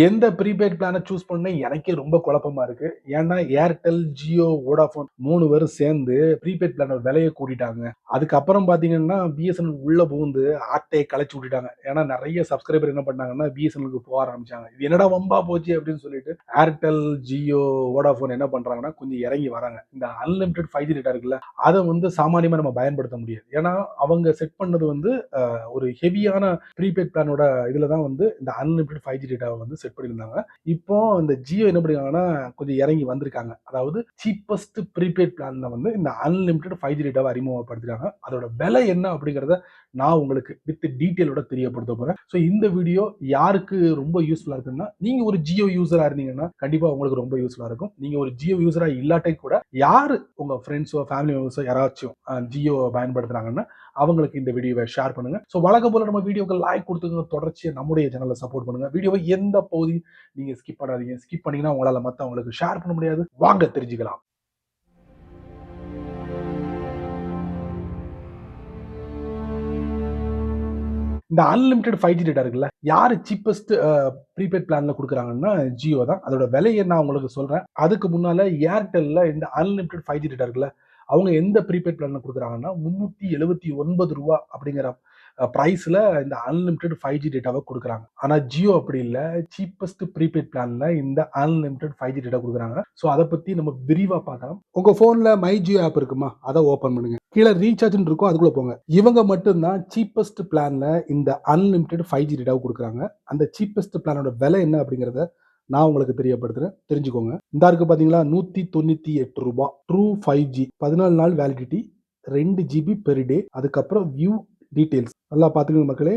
எந்த ப்ரீபெய்ட் பிளான சூஸ் பண்ண எனக்கே ரொம்ப குழப்பமா இருக்கு. ஏன்னா ஏர்டெல், ஜியோ, வோடாஃபோன் 3 பேரும் சேர்ந்து ப்ரீபெய்ட் பிளானோட விலைய கூட்டிட்டாங்க. அதுக்கப்புறம் பார்த்தீங்கன்னா, பிஎஸ்என்எல் உள்ள புகுந்து ஆட்டைய கலைச்சு விட்டுட்டாங்க. ஏன்னா நெறைய சப்ஸ்கிரைபர் என்ன பண்ணாங்கன்னா, பிஎஸ்என்எல்க்கு போக ஆரம்பிச்சாங்க. இது என்னடா வம்பா போச்சு அப்படின்னு சொல்லிட்டு ஏர்டெல், ஜியோ, வோடாஃபோன் என்ன பண்றாங்கன்னா, கொஞ்சம் இறங்கி வராங்க. இந்த அன்லிமிடெட் 5G டேட்டா இருக்குல்ல, அத வந்து சாமானியமா நம்ம பயன்படுத்த முடியாது. ஏன்னா அவங்க செட் பண்ணது வந்து ஒரு ஹெவியான ப்ரீபெய்ட் பிளானோட இதுல தான் வந்து இந்த அன்லிமிடெட் 5G டேட்டாவை வந்து செட் பண்ணியிருந்தாங்க. இப்போ இந்த ஜியோ என்ன பண்ணிருக்காங்கன்னா கொஞ்சம் இறங்கி வந்திருக்காங்க. அதாவது சீப்பஸ்ட் ப்ரீபெய்ட் பிளான்ல வந்து இந்த அன்லிமிடெட் 5G டேட்டாவை அறிமுகப்படுத்திருக்காங்க. அதோட விலை என்ன அப்படிங்கறத நான் உங்களுக்கு வித் டீட்டெயிலோட தெரியப்படுத்த போறேன். ஸோ இந்த வீடியோ யாருக்கு ரொம்ப யூஸ்ஃபுல்லா இருக்குன்னா, நீங்க ஒரு ஜியோ யூசரா இருந்தீங்கன்னா கண்டிப்பா உங்களுக்கு ரொம்ப யூஸ்ஃபுல்லா இருக்கும். நீங்க ஒரு ஜியோ யூசரா இல்லாட்டே கூட யாரு உங்க ஃப்ரெண்ட்ஸோ ஃபேமிலி மெம்பர்ஸோ யாராச்சும் ஜியோ பயன்படுத்துறாங்கன்னா அவங்களுக்கு இந்த வீடியோவை ஷேர் பண்ணுங்க. ஸோ வழக்கம் போல நம்ம வீடியோக்கு லைக் கொடுத்துங்க, தொடர்ச்சியா நம்முடைய சேனலை சப்போர்ட் பண்ணுங்க. வீடியோவை எந்த பகுதி நீங்க ஸ்கிப் பண்ணாதீங்க. ஸ்கிப் பண்ணீங்கன்னா உங்களால மத்தவங்களுக்கு ஷேர் பண்ண முடியாது. வாங்க தெரிஞ்சுக்கலாம். இந்த அன்லிமிடெட் 5G டேட்டா இருக்குல்ல, யாரு சீப்பஸ்ட் ப்ரீபெய்ட் பிளான்ல கொடுக்குறாங்கன்னா ஜியோ தான். அதோட விலையை நான் உங்களுக்கு சொல்றேன். அதுக்கு முன்னால ஏர்டெல்ல இந்த அன்லிமிடெட் 5G டேட்டா இருக்குல்ல, அவங்க எந்த ப்ரீபெய்ட் பிளான்ல கொடுக்குறாங்கன்னா ரூ. 379 அப்படிங்கிற பிரைஸ்ல இந்த அன்லிமிடெட் 5G டேட்டாவை கொடுக்குறாங்க. ஆனா ஜியோ அப்படி இல்ல, சீப்பஸ்ட் ப்ரீபெய்ட் பிளான்ல இந்த அன்லிமிடெட் 5G டேட்டா கொடுக்குறாங்க. ஸோ அதை பத்தி நம்ம விரிவா பார்க்கலாம். உங்க போன்ல மை ஜியோ ஆப் இருக்குமா, அதை ஓபன் பண்ணுங்க. கீழே ரீசார்ஜ் இருக்கும், அதுக்குள்ள போங்க. இவங்க மட்டும்தான் சீப்பஸ்ட் பிளான்ல இந்த அன்லிமிடெட் 5G டேட்டாவை கொடுக்குறாங்க. அந்த சீப்பஸ்ட் பிளானோட விலை என்ன அப்படிங்கறத நான் உங்களுக்கு தெரியப்படுத்துறேன், தெரிஞ்சுக்கோங்க. இந்த இருக்கு பாத்தீங்களா, ரூ. 198 ட்ரூ 5G 14 நாள் வேலிடிட்டி, 2 GB பெர் டே. அதுக்கப்புறம் வியூ டீடைல்ஸ் நல்லா பாத்துக்கோங்க மக்களே.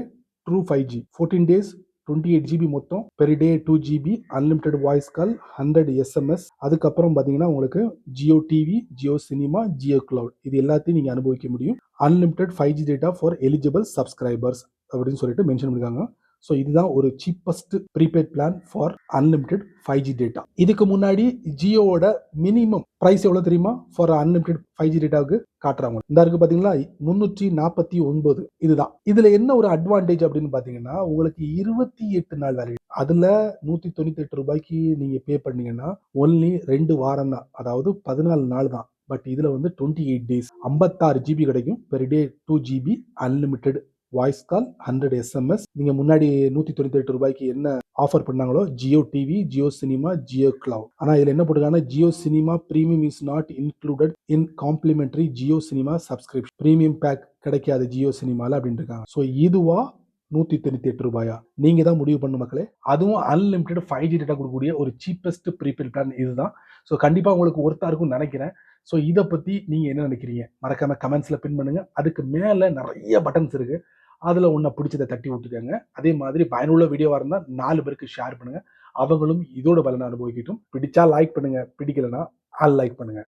ட்ரூ 5G 14 டேஸ் 28 GB மொத்தம், per day 2 GB, unlimited voice call, 100 SMS. அதுக்கப்புறம் பாத்தீங்கன்னா உங்களுக்கு Jio TV, Jio cinema, Jio cloud இது எல்லாத்தையும் நீங்க அனுபவிக்க முடியும். Unlimited 5G data for eligible subscribers அப்படின்னு சொல்லிட்டு மென்ஷன் பண்ணிருக்காங்க. ஸோ இதுதான் ஒரு cheapest prepaid plan for unlimited 5G data. இதுக்கு முன்னாடி ஜியோவோட மினிமம் பிரைஸ் எவ்வளவு தெரியுமா ஃபார் அன்லிமிடெட் 5G டேட்டாவுக்கு காட்டுறாங்க. இந்த இருக்கு பாத்தீங்களா 349. இதுதான். இதுல என்ன ஒரு அட்வான்டேஜ் அப்படின்னு பாத்தீங்கன்னா, உங்களுக்கு 28 நாள் வேலிடிட்டி. அதுல ரூ. 198 நீங்க பே பண்ணீங்கன்னா ஒன்லி 2 வாரம் தான், அதாவது 14 நாள் தான். பட் இதுல வந்து 28 டேஸ் 56 GB கிடைக்கும். Per day 2 GB, unlimited voice call, 100 SMS. நீங்க முன்னாடி ரூ. 198 என்ன ஆஃபர் பண்ணாங்களோ, Jio TV, Jio cinema, Jio cloud. ஆனா இதுல என்ன போட்டுருக்காங்கன்னா, Jio cinema premium is not included in complimentary Jio cinema subscription. Premium pack கிடைக்காது ஜியோ சினிமால அப்படின்னு இருக்காங்க. ஸோ இதுவா ரூ. 198 நீங்க தான் முடிவு பண்ணு மக்களே. அதுவும் அன்லிமிடெட் 5G டேட்டா கொடுக்கக்கூடிய ஒரு சீப்பஸ்ட் ப்ரீபெய்ட் பிளான் இதுதான். ஸோ கண்டிப்பா உங்களுக்கு ஒர்த்தா இருக்கும்னு நினைக்கிறேன். ஸோ இதை பத்தி நீங்க என்ன நினைக்கிறீங்க, மறக்காம கமெண்ட்ஸ்ல பின் பண்ணுங்க. அதுக்கு மேல நிறைய பட்டன்ஸ் இருக்கு, அதுல ஒன்ன பிடிச்சதை தட்டி விட்டுக்கோங்க. அதே மாதிரி பயனுள்ள வீடியோவா இருந்தா 4 பேருக்கு ஷேர் பண்ணுங்க, அவங்களும் இதோட பலனை அனுபவிக்கட்டும். பிடிச்சா லைக் பண்ணுங்க, பிடிக்கலனா அன்லைக் பண்ணுங்க.